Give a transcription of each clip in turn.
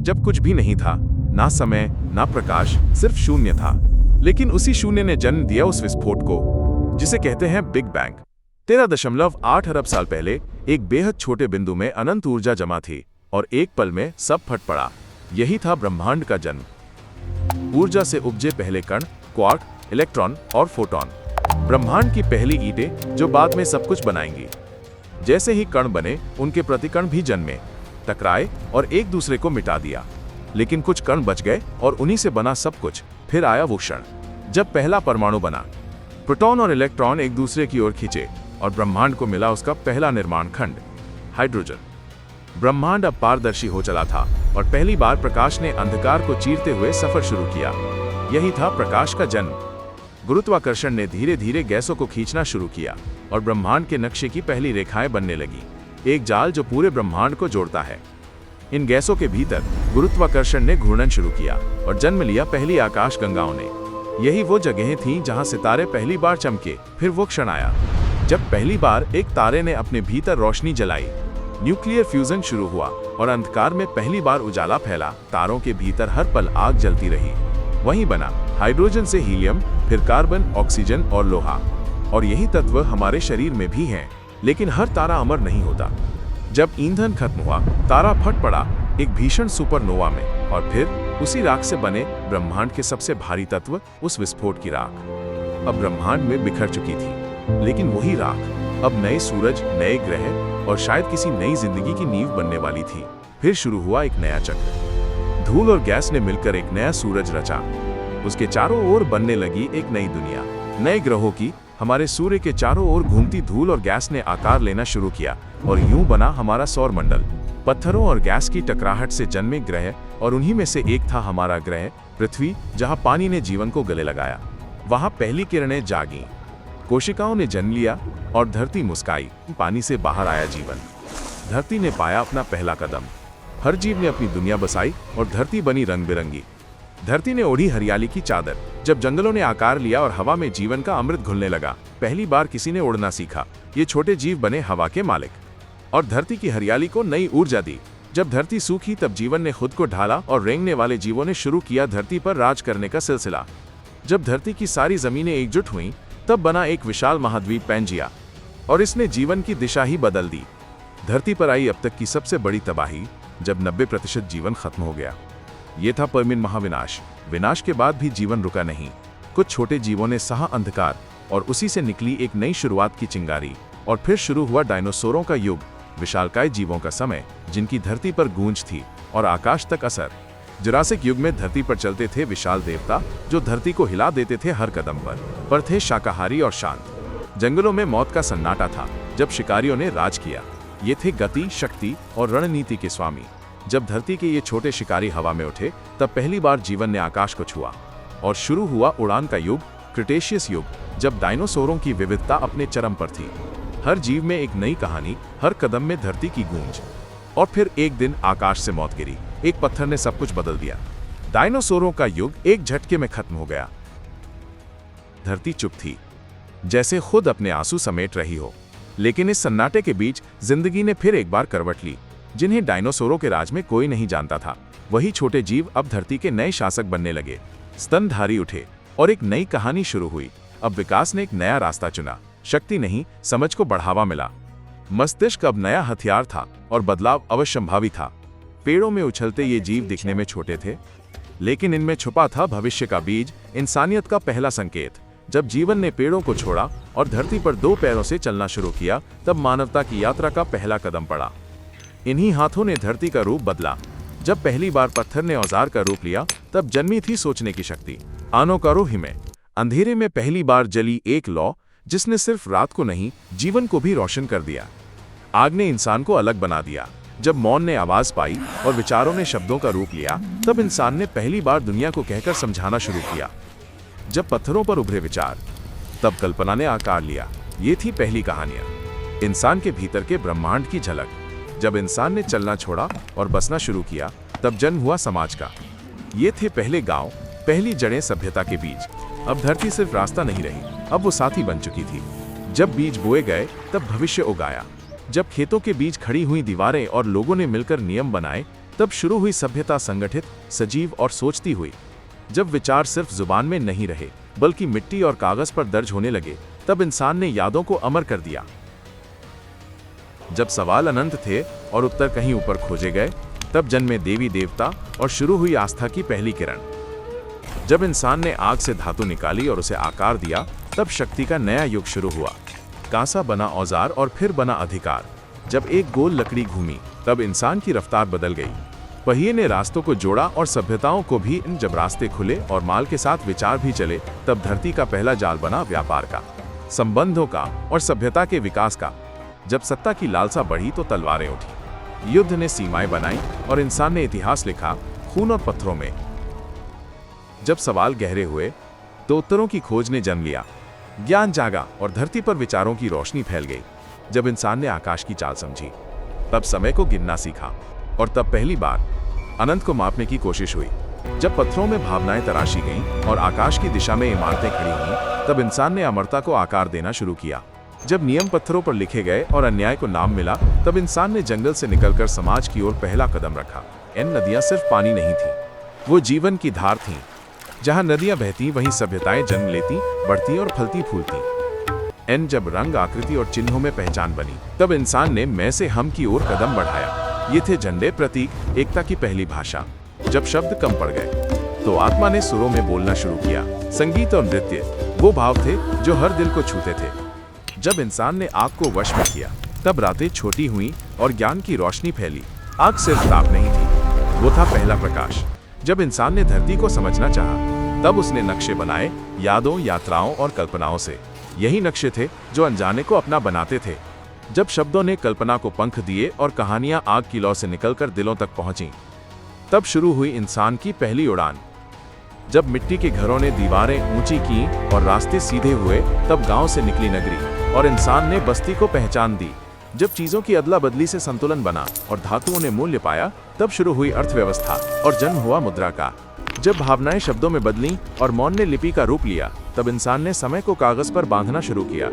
जब कुछ भी नहीं था, ना समय ना प्रकाश, सिर्फ शून्य था। लेकिन उसी शून्य ने जन्म दिया उस विस्फोट को जिसे कहते हैं बिग बैंग। 13.8 अरब साल पहले एक बेहद छोटे बिंदु में अनंत ऊर्जा जमा थी और एक पल में सब फट पड़ा। यही था ब्रह्मांड का जन्म। ऊर्जा से उपजे पहले कण, क्वार्क, इलेक्ट्रॉन और फोटॉन, ब्रह्मांड की पहली ईंटें जो बाद में सब कुछ बनाएंगी। जैसे ही कण बने, उनके प्रतिकण भी जन्मे, टकराए और एक दूसरे को मिटा दिया। लेकिन कुछ कण बच गए और उन्हीं से बना सब कुछ। फिर आया वो क्षण जब पहला परमाणु बना। प्रोटॉन और इलेक्ट्रॉन एक दूसरे की ओर खींचे और ब्रह्मांड को मिला उसका पहला निर्माण खंड, हाइड्रोजन। ब्रह्मांड अब पारदर्शी हो चला था और पहली बार प्रकाश ने अंधकार को चीरते हुए सफर शुरू किया। यही था प्रकाश का जन्म। गुरुत्वाकर्षण ने धीरे धीरे गैसों को खींचना शुरू किया और ब्रह्मांड के नक्शे की पहली रेखाएं बनने लगी, एक जाल जो पूरे ब्रह्मांड को जोड़ता है। इन गैसों के भीतर गुरुत्वाकर्षण ने घूर्णन शुरू किया और जन्म लिया पहली आकाश गंगाओं ने। यही वो जगहें थीं जहां सितारे पहली बार चमके। फिर वो क्षण आया जब पहली बार एक तारे ने अपने भीतर रोशनी जलाई। न्यूक्लियर फ्यूजन शुरू हुआ और अंधकार में पहली बार उजाला फैला। तारों के भीतर हर पल आग जलती रही। वहीं बना हाइड्रोजन से हीलियम, फिर कार्बन, ऑक्सीजन और लोहा। और यही तत्व हमारे शरीर में भी हैं। लेकिन हर तारा अमर नहीं होता। जब ईंधन खत्म हुआ, तारा फट पड़ा एक भीषण सुपरनोवा में, और फिर उसी राख से बने ब्रह्मांड के सबसे भारी तत्व, उस विस्फोट की राख, अब ब्रह्मांड में बिखर चुकी थी। लेकिन वही राख अब नए सूरज, नए ग्रह और शायद किसी नई जिंदगी की नींव बनने वाली थी। फिर शुरू हुआ एक नया चक्र। धूल और गैस ने मिलकर एक नया सूरज रचा। उसके चारों ओर बनने लगी एक नई दुनिया, नए ग्रहों की। हमारे सूर्य के चारों ओर घूमती धूल और गैस ने आकार लेना शुरू किया और यूं बना हमारा सौर मंडल। पत्थरों और गैस की टकराहट से जन्मे ग्रह, और उन्हीं में से एक था हमारा ग्रह पृथ्वी, जहां पानी ने जीवन को गले लगाया। वहां पहली किरणें जागी, कोशिकाओं ने जन्म लिया और धरती मुस्काई। पानी से बाहर आया जीवन। धरती ने पाया अपना पहला कदम। हर जीव ने अपनी दुनिया बसाई और धरती बनी रंग बिरंगी। धरती ने ओढ़ी हरियाली की चादर। जब जंगलों ने आकार लिया और हवा में जीवन का अमृत घुलने लगा, पहली बार किसी ने उड़ना सीखा। ये छोटे जीव बने हवा के मालिक और धरती की हरियाली को नई ऊर्जा दी। जब धरती सूखी, तब जीवन ने खुद को ढाला और रेंगने वाले जीवों ने शुरू किया धरती पर राज करने का सिलसिला। जब धरती की सारी जमीनें एकजुट हुईं, तब बना एक विशाल महाद्वीप पैंजिया, और इसने जीवन की दिशा ही बदल दी। धरती पर आई अब तक की सबसे बड़ी तबाही, जब 90% जीवन खत्म हो गया। ये था परमिन महाविनाश। विनाश के बाद भी जीवन रुका नहीं। कुछ छोटे जीवों ने सहा अंधकार, और उसी से निकली एक नई शुरुआत की चिंगारी। और फिर शुरू हुआ डायनासोरों का युग, विशालकाय जीवों का समय, जिनकी धरती पर गूंज थी और आकाश तक असर। जुरासिक युग में धरती पर चलते थे विशाल देवता, जो धरती को हिला देते थे हर कदम पर थे शाकाहारी और शांत। जंगलों में मौत का सन्नाटा था जब शिकारियों ने राज किया। ये थे गति, शक्ति और रणनीति के स्वामी। जब धरती के ये छोटे शिकारी हवा में उठे, तब पहली बार जीवन ने आकाश को छुआ और शुरू हुआ उड़ान का युग, क्रिटेशियस युग, जब डायनासोरों की विविधता अपने चरम पर थी। हर जीव में एक नई कहानी, हर कदम में धरती की गूंज। और फिर एक दिन आकाश से मौत गिरी। एक पत्थर ने सब कुछ बदल दिया। डायनासोरों का युग एक झटके में खत्म हो गया। धरती चुप थी, जैसे खुद अपने आंसू समेट रही हो। लेकिन इस सन्नाटे के बीच जिंदगी ने फिर एक बार करवट ली। जिन्हें डायनासोरों के राज में कोई नहीं जानता था, वही छोटे जीव अब धरती के नए शासक बनने लगे। स्तनधारी उठे और एक नई कहानी शुरू हुई। अब विकास ने एक नया रास्ता चुना। शक्ति नहीं, समझ को बढ़ावा मिला। मस्तिष्क अब नया हथियार था और बदलाव अवश्यंभावी था। पेड़ों में उछलते ये जीव दिखने में छोटे थे, लेकिन इनमें छुपा था भविष्य का बीज, इंसानियत का पहला संकेत। जब जीवन ने पेड़ों को छोड़ा और धरती पर 2 पैरों से चलना शुरू किया, तब मानवता की यात्रा का पहला कदम पड़ा। इन्हीं हाथों ने धरती का रूप बदला। जब पहली बार पत्थर ने औजार का रूप लिया, तब जन्मी थी सोचने की शक्ति। आनो करो ही में अंधेरे में पहली बार जली एक लौ, जिसने सिर्फ रात को नहीं, जीवन को भी रोशन कर दिया। आग ने इंसान को अलग बना दिया। जब मौन ने आवाज पाई और विचारों ने शब्दों का रूप लिया, तब इंसान ने पहली बार दुनिया को कहकर समझाना शुरू किया। जब पत्थरों पर उभरे विचार, तब कल्पना ने आकार लिया। ये थी पहली कहानियां, इंसान के भीतर के ब्रह्मांड की झलक। जब इंसान ने चलना छोड़ा और बसना शुरू किया, तब जन्म हुआ समाज का। ये थे पहले गांव, पहली जड़ें सभ्यता के बीज। अब धरती सिर्फ रास्ता नहीं रही, अब वो साथी बन चुकी थी। जब बीज बोए गए, तब भविष्य उगाया। जब खेतों के बीच खड़ी हुई दीवारें और लोगों ने मिलकर नियम बनाए, तब शुरू हुई सभ्यता संगठित, सजीव और सोचती हुई। जब विचार सिर्फ जुबान में नहीं रहे बल्कि मिट्टी और कागज पर दर्ज होने लगे, तब इंसान ने यादों को अमर कर दिया। जब सवाल अनंत थे और उत्तर कहीं ऊपर खोजे गए, तब जन्मे देवी देवता और शुरू हुई आस्था की पहली किरण। जब इंसान ने आग से धातु निकाली और उसे आकार दिया, तब शक्ति का नया युग शुरू हुआ। कांसा बना औजार और फिर बना अधिकार। जब एक गोल लकड़ी घूमी, तब इंसान की रफ्तार बदल गई। पहिए ने रास्तों को जोड़ा और सभ्यताओं को भी। जब रास्ते खुले और माल के साथ विचार भी चले, तब धरती का पहला जाल बना व्यापार का, संबंधों का और सभ्यता के विकास का। जब सत्ता की लालसा बढ़ी तो तलवारें उठी, युद्ध ने सीमाएं बनाई और इंसान ने इतिहास लिखा खून और पत्थरों में। जब सवाल गहरे हुए तो उत्तरों की खोज ने जन्म लिया, ज्ञान जागा और धरती पर विचारों की रोशनी फैल गई। जब इंसान ने आकाश की चाल समझी, तब समय को गिनना सीखा और तब पहली बार अनंत को मापने की कोशिश हुई। जब पत्थरों में भावनाएं तराशी गईं और आकाश की दिशा में इमारतें खड़ी हुईं, तब इंसान ने अमरता को आकार देना शुरू किया। जब नियम पत्थरों पर लिखे गए और अन्याय को नाम मिला, तब इंसान ने जंगल से निकलकर समाज की ओर पहला कदम रखा। इन नदियां सिर्फ पानी नहीं थीं, वो जीवन की धार थीं। जहां नदियां बहती, वहीं सभ्यताएं जन्म लेती, बढ़ती और फलती फूलती। जब रंग, आकृति और चिन्हों में पहचान बनी, तब इंसान ने मैं से हम की ओर कदम बढ़ाया। ये थे झंडे, प्रतीक, एकता की पहली भाषा। जब शब्द कम पड़ गए तो आत्मा ने सुरों में बोलना शुरू किया। संगीत और नृत्य वो भाव थे जो हर दिल को छूते थे। जब इंसान ने आग को वश में किया, तब रातें छोटी हुईं और ज्ञान की रोशनी फैली। आग सिर्फ ताप नहीं थी, वो था पहला प्रकाश। जब इंसान ने धरती को समझना चाहा, तब उसने नक्शे बनाए, यादों, यात्राओं और कल्पनाओं से। यही नक्शे थे जो अनजाने को अपना बनाते थे। जब शब्दों ने कल्पना को पंख दिए और कहानियां आग की लौ से निकलकर दिलों तक पहुंची, तब शुरू हुई इंसान की पहली उड़ान। जब मिट्टी के घरों ने दीवारें ऊंची की और रास्ते सीधे हुए, तब गांव से निकली नगरी और इंसान ने बस्ती को पहचान दी। जब चीजों की अदला बदली से संतुलन बना और धातुओं ने मूल्य पाया, तब शुरू हुई अर्थव्यवस्था और जन्म हुआ मुद्रा का। जब भावनाएं शब्दों में बदलीं और मौन ने लिपि का रूप लिया, तब इंसान ने समय को कागज पर बांधना शुरू किया।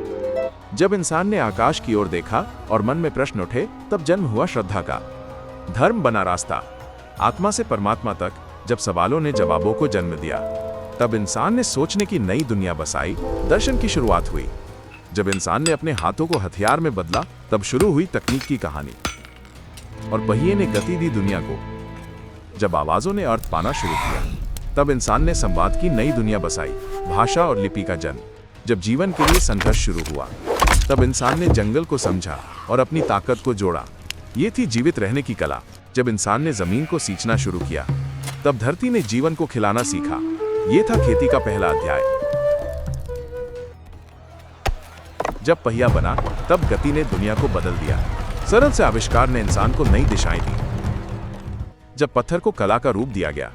जब इंसान ने आकाश की ओर देखा और मन में प्रश्न उठे, तब जन्म हुआ श्रद्धा का। धर्म बना रास्ता, आत्मा से परमात्मा तक। जब सवालों ने जवाबों को जन्म दिया, तब इंसान ने सोचने की नई दुनिया बसाई, दर्शन की शुरुआत हुई। जब इंसान ने अपने हाथों को हथियार में बदला, तब शुरू हुई तकनीक की कहानी और पहिए ने गति दी दुनिया को। जब आवाजों ने अर्थ पाना शुरू किया, तब इंसान ने संवाद की नई दुनिया बसाई, भाषा और लिपि का जन्म। जब जीवन के लिए संघर्ष शुरू हुआ, तब इंसान ने जंगल को समझा और अपनी ताकत को जोड़ा। ये थी जीवित रहने की कला। जब इंसान ने जमीन को सींचना शुरू किया, तब धरती ने जीवन को खिलाना सीखा। ये था खेती का पहला अध्याय। जब पहिया बना, तब गति ने दुनिया को बदल दिया। सरल से आविष्कार ने इंसान को नई दिशाएं दी। जब पत्थर को कला का रूप दिया गया,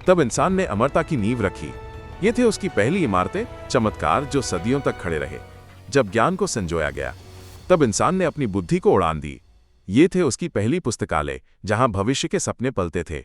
तब इंसान ने अमरता की नींव रखी। ये थे उसकी पहली इमारतें, चमत्कार जो सदियों तक खड़े रहे। जब ज्ञान को संजोया गया, तब इंसान ने अपनी बुद्धि को उड़ान दी। ये थे उसकी पहली पुस्तकालय, जहां भविष्य के सपने पलते थे।